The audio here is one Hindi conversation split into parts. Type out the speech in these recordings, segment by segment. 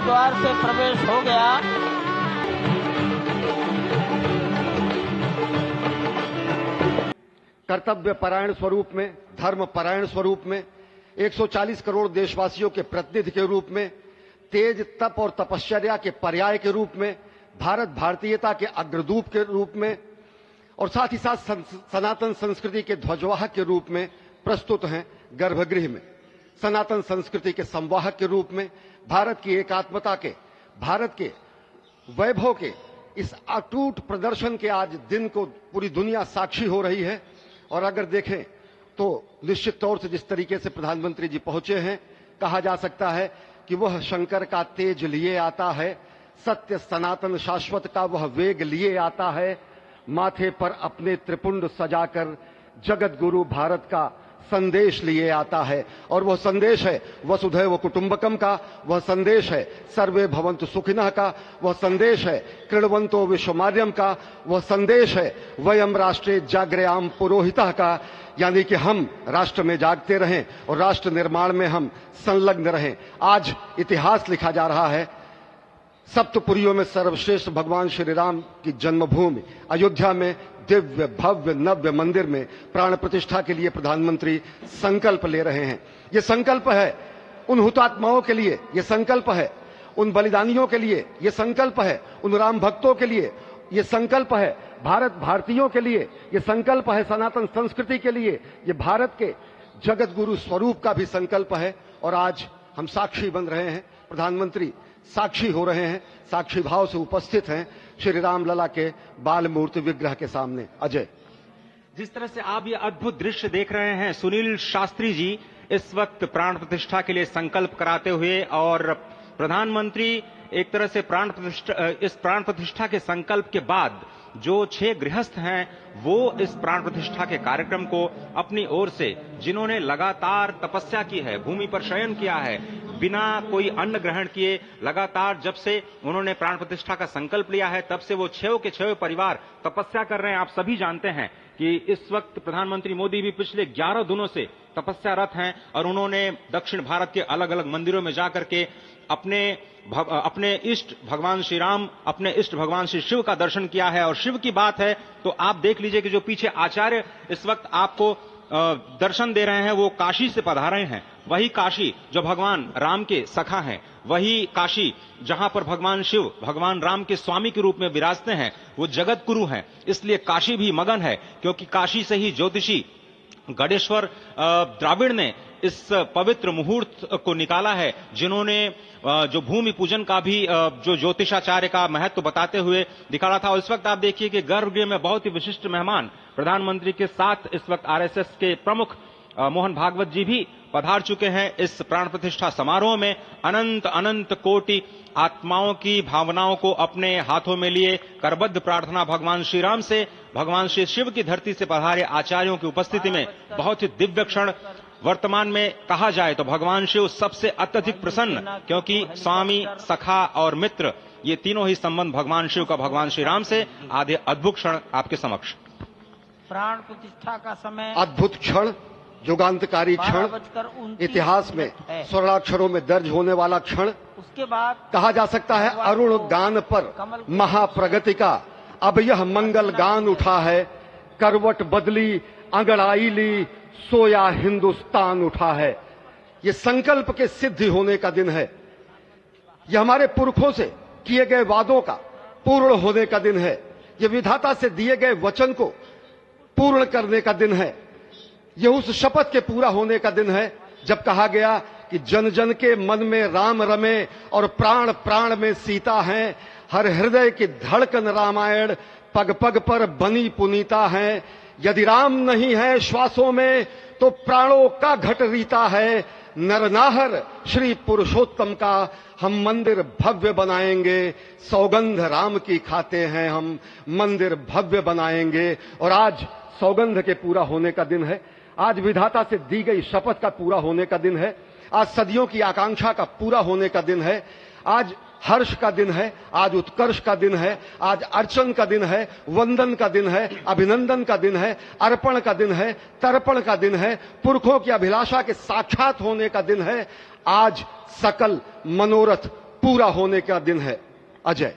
मुख्य द्वार से प्रवेश हो गया। कर्तव्य परायण स्वरूप में, धर्म परायण स्वरूप में, 140 करोड़ देशवासियों के प्रतिनिधि के रूप में, तेज तप और तपश्चर्या के पर्याय के रूप में, भारत भारतीयता के अग्रदूत के रूप में और साथ ही साथ सनातन संस्कृति के ध्वजवाहक के रूप में प्रस्तुत हैं गर्भगृह में। सनातन संस्कृति के संवाहक के रूप में, भारत की एकात्मता के, भारत के वैभव के इस अटूट प्रदर्शन के आज दिन को पूरी दुनिया साक्षी हो रही है। और अगर देखें तो निश्चित तौर से जिस तरीके से प्रधानमंत्री जी पहुंचे हैं, कहा जा सकता है कि वह शंकर का तेज लिए आता है, सत्य सनातन शाश्वत का वह वेग लिए आता है, माथे पर अपने त्रिपुंड सजाकर जगत गुरु भारत का संदेश लिए आता है। और वह संदेश है वसुधैव कुटुंबकम का, वह संदेश है सर्वे भवन्तु सुखिनः का, वह संदेश है कृण्वन्तो विश्वमार्यम का, वह संदेश है वयम राष्ट्रे जाग्रयाम पुरोहितः का, यानी कि हम राष्ट्र में जागते रहें और राष्ट्र निर्माण में हम संलग्न रहें। आज इतिहास लिखा जा रहा है। सप्तपुरियों में सर्वश्रेष्ठ भगवान श्री राम की जन्मभूमि अयोध्या में दिव्य भव्य नव्य मंदिर में प्राण प्रतिष्ठा के लिए प्रधानमंत्री संकल्प ले रहे हैं। ये संकल्प है उन हुतात्माओं के लिए, ये संकल्प है उन बलिदानियों के लिए, ये संकल्प है उन राम भक्तों के लिए, ये संकल्प है भारत भारतीयों के लिए, ये संकल्प है सनातन संस्कृति के लिए, ये भारत के जगत गुरु स्वरूप का भी संकल्प है। और आज हम साक्षी बन रहे हैं, प्रधानमंत्री साक्षी हो रहे हैं, साक्षी भाव से उपस्थित हैं श्री राम लला के बाल मूर्ति विग्रह के सामने। अजय, जिस तरह से आप ये अद्भुत दृश्य देख रहे हैं, सुनील शास्त्री जी इस वक्त प्राण प्रतिष्ठा के लिए संकल्प कराते हुए और प्रधानमंत्री एक तरह से इस प्राण प्रतिष्ठा के संकल्प के बाद जो 6 गृहस्थ हैं वो इस प्राण प्रतिष्ठा के कार्यक्रम को अपनी ओर से, जिन्होंने लगातार तपस्या की है, भूमि पर शयन किया है, बिना कोई अन्न ग्रहण किए, लगातार जब से उन्होंने प्राण प्रतिष्ठा का संकल्प लिया है तब से वो 6 के 6 परिवार तपस्या कर रहे हैं। आप सभी जानते हैं कि इस वक्त प्रधानमंत्री मोदी भी पिछले 11 दिनों से तपस्यारत हैं और उन्होंने दक्षिण भारत के अलग अलग मंदिरों में जाकर के अपने इष्ट भगवान श्री राम, अपने इष्ट भगवान श्री शिव का दर्शन किया है। और शिव की बात है तो आप देख लीजिए कि जो पीछे आचार्य इस वक्त आपको दर्शन दे रहे हैं वो काशी से पधारे हैं। वही काशी जो भगवान राम के सखा हैं, वही काशी जहां पर भगवान शिव भगवान राम के स्वामी के रूप में विराजते हैं, वो जगत गुरु हैं। इसलिए काशी भी मगन है, क्योंकि काशी से ही ज्योतिषी गणेश्वर द्राविड़ ने इस पवित्र मुहूर्त को निकाला है, जिन्होंने जो भूमि पूजन का भी जो ज्योतिषाचार्य का महत्व बताते हुए दिखाना था। और इस वक्त आप देखिए कि गर्भगृह में बहुत ही विशिष्ट मेहमान प्रधानमंत्री के साथ इस वक्त आरएसएस के प्रमुख मोहन भागवत जी भी पधार चुके हैं। इस प्राण प्रतिष्ठा समारोह में अनंत अनंत कोटि आत्माओं की भावनाओं को अपने हाथों में लिए करबद्ध प्रार्थना भगवान श्री राम से, भगवान श्री शिव की धरती से पधारे आचार्यों की उपस्थिति में बहुत ही दिव्य क्षण। वर्तमान में कहा जाए तो भगवान शिव सबसे अत्यधिक प्रसन्न, क्योंकि स्वामी, सखा और मित्र ये तीनों ही संबंध भगवान शिव का भगवान श्री राम से। आधे अद्भुत क्षण आपके समक्ष। प्राण प्रतिष्ठा का समय, अद्भुत क्षण, युगांतकारी क्षण, इतिहास में स्वर्णाक्षरों में दर्ज होने वाला क्षण। उसके बाद कहा जा सकता है अरुण गान पर महाप्रगति का अब यह मंगल गान उठा है, करवट बदली अंगड़ाई ली सोया हिंदुस्तान उठा है। ये संकल्प के सिद्धि होने का दिन है, यह हमारे पुरखों से किए गए वादों का पूर्ण होने का दिन है, यह विधाता से दिए गए वचन को पूर्ण करने का दिन है, यह उस शपथ के पूरा होने का दिन है जब कहा गया कि जन जन के मन में राम रमे और प्राण प्राण में सीता है, हर हृदय की धड़कन रामायण पग पग पर बनी पुनीता है। यदि राम नहीं है श्वासों में तो प्राणों का घट रीता है, नरनाहर श्री पुरुषोत्तम का हम मंदिर भव्य बनाएंगे, सौगंध राम की खाते हैं हम मंदिर भव्य बनाएंगे। और आज सौगंध के पूरा होने का दिन है, आज विधाता से दी गई शपथ का पूरा होने का दिन है, आज सदियों की आकांक्षा का पूरा होने का दिन है, आज हर्ष का दिन है, आज उत्कर्ष का दिन है, आज अर्चन का दिन है, वंदन का दिन है, अभिनंदन का दिन है, अर्पण का दिन है, तर्पण का दिन है, पुरखों की अभिलाषा के साक्षात होने का दिन है। आज सकल मनोरथ पूरा होने का दिन है। अजय।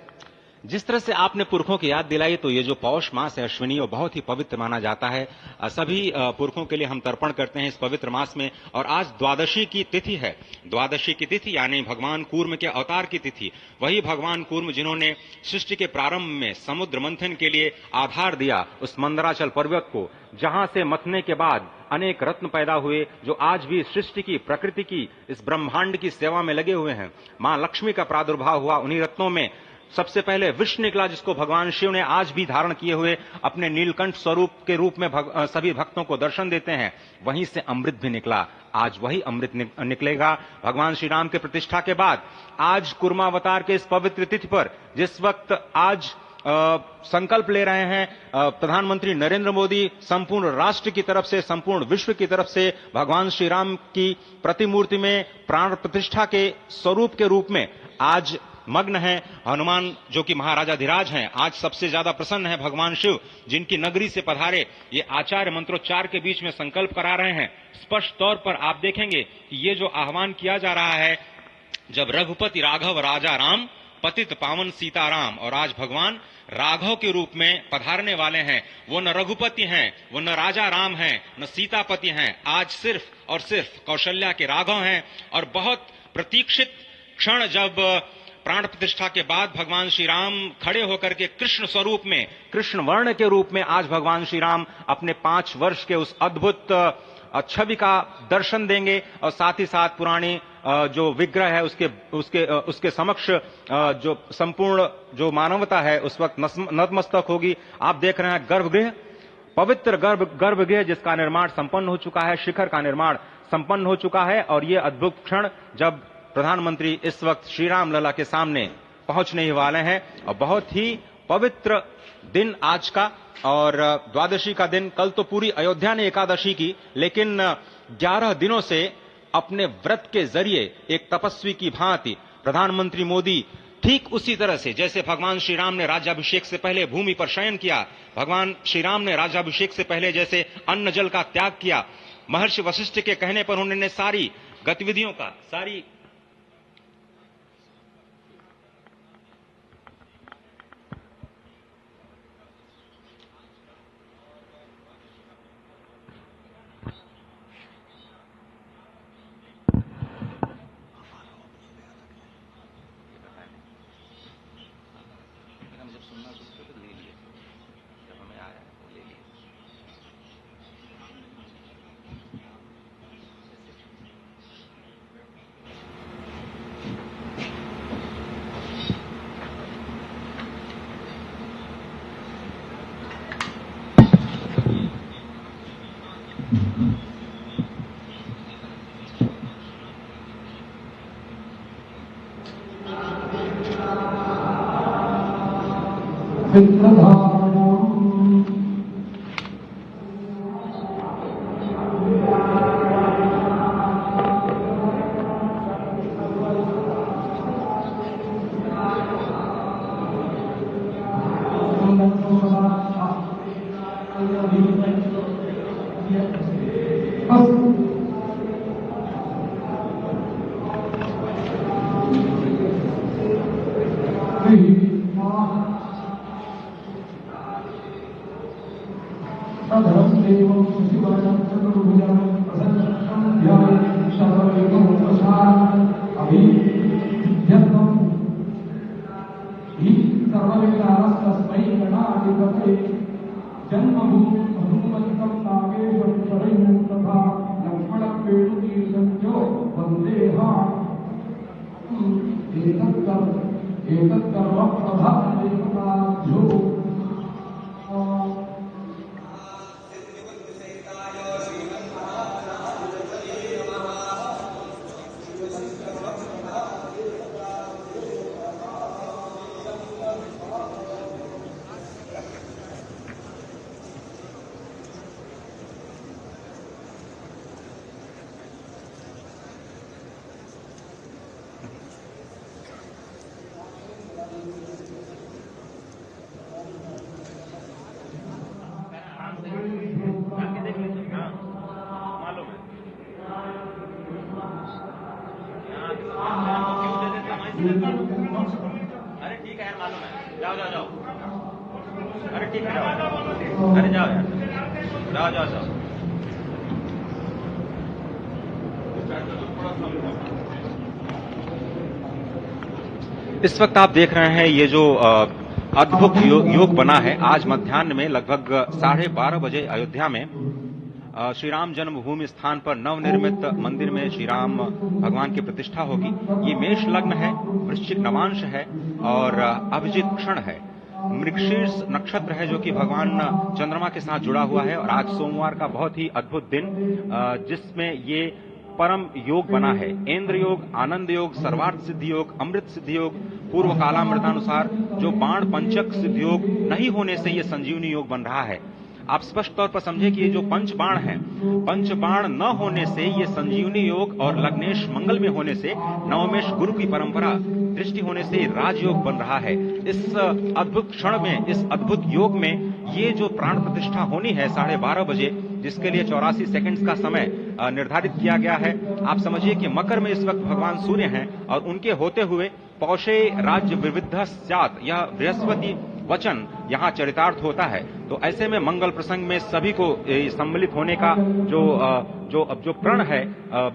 जिस तरह से आपने पुरखों की याद दिलाई, तो ये जो पौष मास है अश्विनी, वो बहुत ही पवित्र माना जाता है। सभी पुरखों के लिए हम तर्पण करते हैं इस पवित्र मास में। और आज द्वादशी की तिथि है। द्वादशी की तिथि यानी भगवान कूर्म के अवतार की तिथि। वही भगवान कूर्म जिन्होंने सृष्टि के प्रारंभ में समुद्र मंथन के लिए आधार दिया उस मंदराचल पर्वत को, जहां से मथने के बाद अनेक रत्न पैदा हुए, जो आज भी सृष्टि की, प्रकृति की, इस ब्रह्मांड की सेवा में लगे हुए हैं। मां लक्ष्मी का प्रादुर्भाव हुआ उन्हीं रत्नों में। सबसे पहले विष निकला, जिसको भगवान शिव ने आज भी धारण किए हुए अपने नीलकंठ स्वरूप के रूप में सभी भक्तों को दर्शन देते हैं। वहीं से अमृत भी निकला। आज वही अमृत निकलेगा भगवान श्री राम के प्रतिष्ठा के बाद। आज कुर्मावतार के इस पवित्र तिथि पर, जिस वक्त आज संकल्प ले रहे हैं प्रधानमंत्री नरेंद्र मोदी, संपूर्ण राष्ट्र की तरफ से, संपूर्ण विश्व की तरफ से, भगवान श्री राम की प्रतिमूर्ति में प्राण प्रतिष्ठा के स्वरूप के रूप में आज मग्न है। हनुमान जो कि महाराजाधिराज हैं, आज सबसे ज्यादा प्रसन्न है भगवान शिव, जिनकी नगरी से पधारे ये आचार्य मंत्रोच्चार के बीच में संकल्प करा रहे हैं। स्पष्ट तौर पर आप देखेंगे कि ये जो आह्वान किया जा रहा है, जब रघुपति राघव राजा राम, पतित पावन सीताराम, और आज भगवान राघव के रूप में पधारने वाले हैं। वो न रघुपति हैं, वो न राजा राम हैं, न सीतापति हैं। आज सिर्फ और सिर्फ कौशल्या के राघव हैं। और बहुत प्रतीक्षित क्षण, जब प्राण प्रतिष्ठा के बाद भगवान श्री राम खड़े होकर के कृष्ण स्वरूप में, कृष्ण वर्ण के रूप में आज भगवान श्री राम अपने 5 वर्ष के उस अद्भुत छवि का दर्शन देंगे। और साथ ही साथ पुरानी जो विग्रह है उसके समक्ष जो संपूर्ण जो मानवता है उस वक्त नतमस्तक होगी। आप देख रहे हैं गर्भगृह, पवित्र गर्भगृह जिसका निर्माण संपन्न हो चुका है, शिखर का निर्माण संपन्न हो चुका है। और ये अद्भुत क्षण जब प्रधानमंत्री इस वक्त श्री राम लला के सामने पहुंचने ही वाले हैं। और बहुत ही पवित्र दिन आज का, और द्वादशी का दिन। कल तो पूरी अयोध्या ने एकादशी की, लेकिन 11 दिनों से अपने व्रत के जरिए एक तपस्वी की भांति प्रधानमंत्री मोदी ठीक उसी तरह से, जैसे भगवान श्री राम ने राज्याभिषेक से पहले भूमि पर शयन किया, भगवान श्री राम ने राज्याभिषेक से पहले जैसे अन्न जल का त्याग किया, महर्षि वशिष्ठ के कहने पर उन्होंने सारी गतिविधियों का, सारी अरे ठीक है यार, मालूम है, जाओ जाओ जाओ। अरे ठीक है, जाओ, अरे जाओ यार, जाओ जाओ जाओ। इस वक्त आप देख रहे हैं ये जो अद्भुत योग बना है। आज मध्याह्न में लगभग 12:30 बजे अयोध्या में श्री राम जन्मभूमि स्थान पर नवनिर्मित मंदिर में श्री राम भगवान की प्रतिष्ठा होगी। ये मेष लग्न है, वृश्चिक नवांश है और अभिजित क्षण है। मृगशीर्ष नक्षत्र है जो कि भगवान चंद्रमा के साथ जुड़ा हुआ है और आज सोमवार का बहुत ही अद्भुत दिन जिसमें ये परम योग बना है। इंद्र योग, आनंद योग, सर्वार्थ सिद्धि योग, अमृत सिद्धि योग, पूर्व कालामृतानुसार जो बाण पंचक सिद्धि योग नहीं होने से ये संजीवनी योग बन रहा है। आप स्पष्ट तौर पर समझे कि ये जो पंच बाण है, पंच बाण न होने से ये संजीवनी योग और लग्नेश मंगल में होने से नवमेश गुरु की परंपरा दृष्टि होने से राजयोग बन रहा है। इस अद्भुत क्षण में, इस अद्भुत योग में ये जो प्राण प्रतिष्ठा होनी है 12:30 बजे, जिसके लिए 84 सेकंड्स का समय निर्धारित किया गया है। आप समझिए कि मकर में इस वक्त भगवान सूर्य हैं और उनके होते हुए पौषे राज्य विविध स्यात्, यह बृहस्पति वचन यहाँ चरितार्थ होता है। तो ऐसे में मंगल प्रसंग में सभी को सम्मिलित होने का जो प्रण है,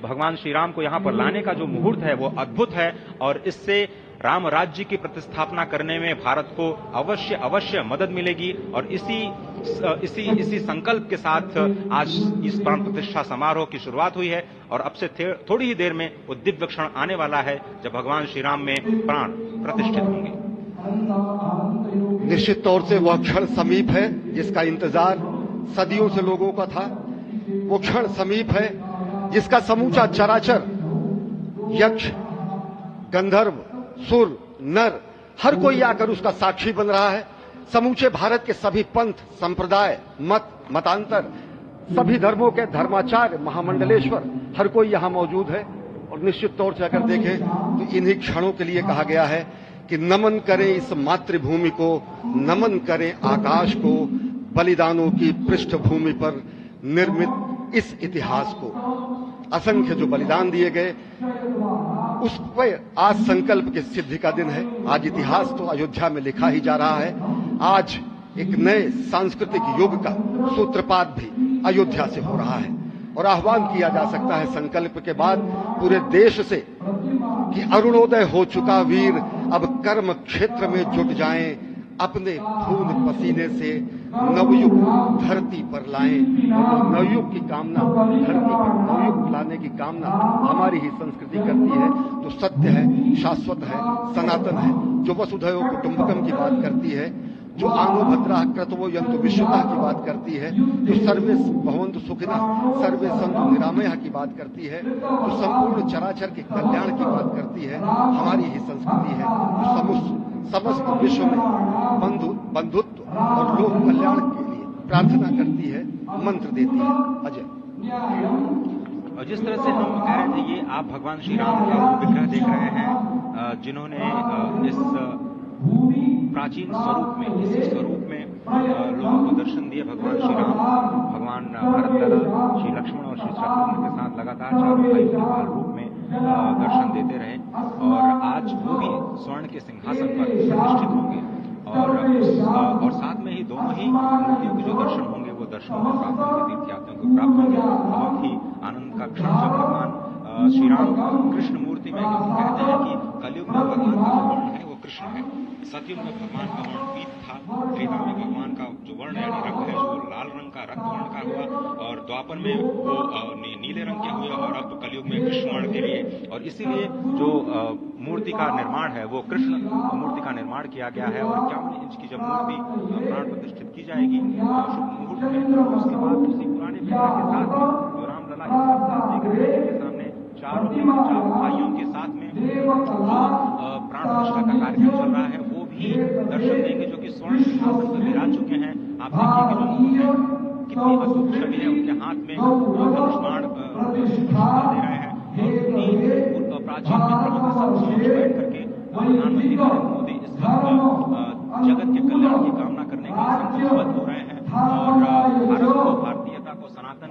भगवान श्री राम को यहाँ पर लाने का जो मुहूर्त है वो अद्भुत है और इससे राम राज्य की प्रतिस्थापना करने में भारत को अवश्य मदद मिलेगी। और इसी संकल्प के साथ आज इस प्राण प्रतिष्ठा समारोह की शुरुआत हुई है और अब से थोड़ी ही देर में वो दिव्य क्षण आने वाला है जब भगवान श्री राम में प्राण प्रतिष्ठित होंगे। निश्चित तौर से वह क्षण समीप है जिसका इंतजार सदियों से लोगों का था। वो क्षण समीप है जिसका समूचा चराचर, यक्ष, गंधर्व, सुर, नर, हर कोई आकर उसका साक्षी बन रहा है। समूचे भारत के सभी पंथ, संप्रदाय, मतांतर, सभी धर्मों के धर्माचार्य, महामंडलेश्वर, हर कोई यहां मौजूद है। और निश्चित तौर से अगर देखें तो इन्हीं क्षणों के लिए कहा गया है कि नमन करें इस मातृभूमि को, नमन करें आकाश को, बलिदानों की पृष्ठभूमि पर निर्मित इस इतिहास को। असंख्य जो बलिदान दिए गए उस पर आज संकल्प की सिद्धि का दिन है। आज इतिहास तो अयोध्या में लिखा ही जा रहा है। आज एक नए सांस्कृतिक युग का सूत्रपात भी अयोध्या से हो रहा है और आह्वान किया जा सकता है संकल्प के बाद पूरे देश से कि अरुणोदय हो चुका वीर, अब कर्म क्षेत्र में जुट जाएं, अपने खून पसीने से नवयुग धरती पर लाएं। और नवयुग की कामना, धरती पर नवयुग लाने की कामना हमारी ही संस्कृति करती है, जो सत्य है, शाश्वत है, सनातन है, जो वसुधैव कुटुंबकम की बात करती है, जो आंगो भद्रा क्रतवो यंतु विश्वता की बात करती है, जो सर्वे भवन्तु सुखिनः सर्वे सन्तु निरामयः की बात करती है, जो संपूर्ण चराचर के कल्याण की बात करती है, हमारी ही संस्कृति है, जो समस्त विश्व में बंधुत्व और लोक कल्याण के लिए प्रार्थना करती है, मंत्र देती है। अजय, और जिस तरह से हम कह रहे थे, ये आप भगवान श्री राम का विग्रह देख रहे हैं जिन्होंने इस प्राचीन स्वरूप में, इसी स्वरूप में लोगों को दर्शन दिए। भगवान श्री राम, भगवान भरतलाल, श्री लक्ष्मण और श्री शत्रुघ्न के साथ लगातार चारों भाइयों के काल रूप में दर्शन देते रहे और आज वो भी स्वर्ण के सिंहासन पर प्रतिष्ठित होंगे और साथ में ही दोनों ही मूर्तियों के जो दर्शन होंगे वो दर्शनों को प्राप्त होंगे, तीर्थयात्रियों को प्राप्त होंगे। बहुत ही आनंद का क्षण जब भगवान श्री राम कृष्ण मूर्ति में, क्योंकि कहते हैं कि कलयुग में भगवान का जो वर्ण है वो कृष्ण है, सतयुग में भगवान का वर्ण पीत था, त्रेता में भगवान का जो वर्ण यानी रंग है वो लाल रंग का, रक्त वर्ण का हुआ और द्वापर में वो नीले रंग के हुए और अब कलयुग में कृष्ण वर्ण के लिए। और इसीलिए जो मूर्ति का निर्माण है वो कृष्ण मूर्ति का निर्माण किया गया है और 51 इंच की जब मूर्ति प्राण प्रतिष्ठित की जाएगी शुभ मुहूर्त में, उसके बाद उसी पुराने विग्रह के साथ में जो रामलला इस वक्त आप देख रहे हैं जिनके सामने चारों भाइयों के साथ में प्राण प्रतिष्ठा का कार्यक्रम चल रहा है, वो भी दर्शन देंगे जो कि स्वर्ण सिंहासन पर विराज चुके हैं। आप देखिए कि जो मुकुट है कितनी अद्भुत छवि है, उनके हाथ में धनुष्मान दे रहे हैं और उन्हीं प्राचीन विग्रहों के साथ समक्ष बैठ करके प्रधानमंत्री नरेंद्र मोदी इस वक्त जगत के कल्याण की कामना करने के लिए संकल्पबद्ध हो रहे हैं और भारत को, भारतीयता को, सनातन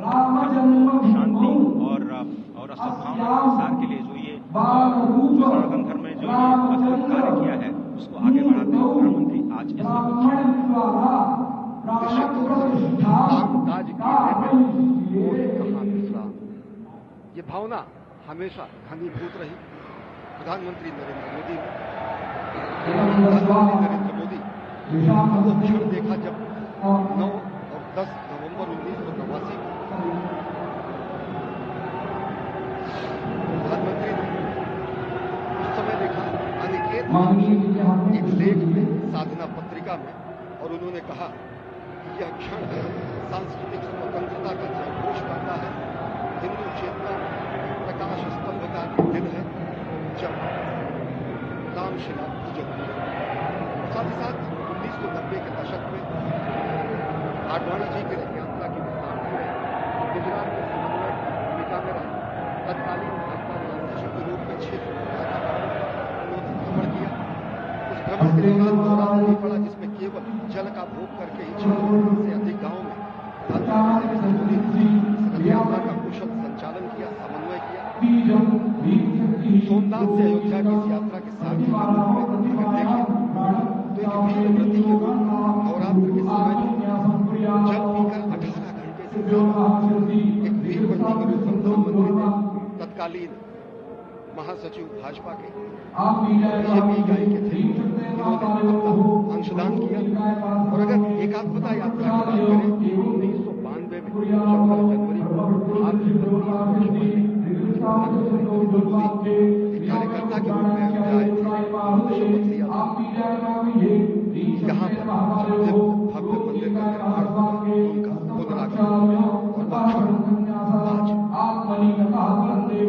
शांति और सद्भावना के प्रसार के लिए जो ये जो सनातन धर्म में जो मतलब कार्य किया है उसको आगे बढ़ाते हुए प्रधानमंत्री आज इस काज किए कहाँ विश्राम। ये भावना हमेशा घनीभूत रही प्रधानमंत्री नरेंद्र मोदी ने। प्रधानमंत्री नरेंद्र मोदी वो क्षण देखा जब 9 और 10 नवंबर 1989 को प्रधानमंत्री ने उस समय देखा अनिकेत एक लेख में साधना पत्रिका में, और उन्होंने कहा कि यह क्षण सांस्कृतिक स्वतंत्रता का जयघोष करता है, हिंदू चेतना प्रकाश स्तंभ का दिन है जब रामशिला पूजन हुई। साथ ही साथ 1990 के दशक में आडवाणी जी की यात्रा की विस्तार में गुजरात में समन्वय भूमिका में रहे तत्कालीन भाजपा महासचिव के रूप में क्षेत्र उन्होंने भ्रमण किया। उस भ्रमण के दौरान दौरा नहीं पड़ा जिसमें केवल जल का भोग करके ही 6 से अधिक गांव में प्रधानमंत्री नरेंद्र मोदी ने रथ यात्रा का कुशल संचालन किया, समन्वय किया। सोमनाथ से अयोध्या की इस यात्रा के साथ अगर देखें तो एक वीर व्रती के रूप में नवरात्र के समय में जल पीकर 18 घंटे से ज्यादा एक वीर व्रती के रूप में प्रधानमंत्री ने तत्कालीन महासचिव भाजपा के बीजेपी इकाई के थे, इन्होंने अपना अंशदान किया। और अगर एकात्मता यात्रा की बात करें 1992 में 14 जनवरी को भारत कार्यकर्ता के रूप में अयोध्या आए थे, शपथ लिया था। यहाँ पर भव्य मंदिर का निर्माण हुआ, उनका पुनरागमन और रामचंद्र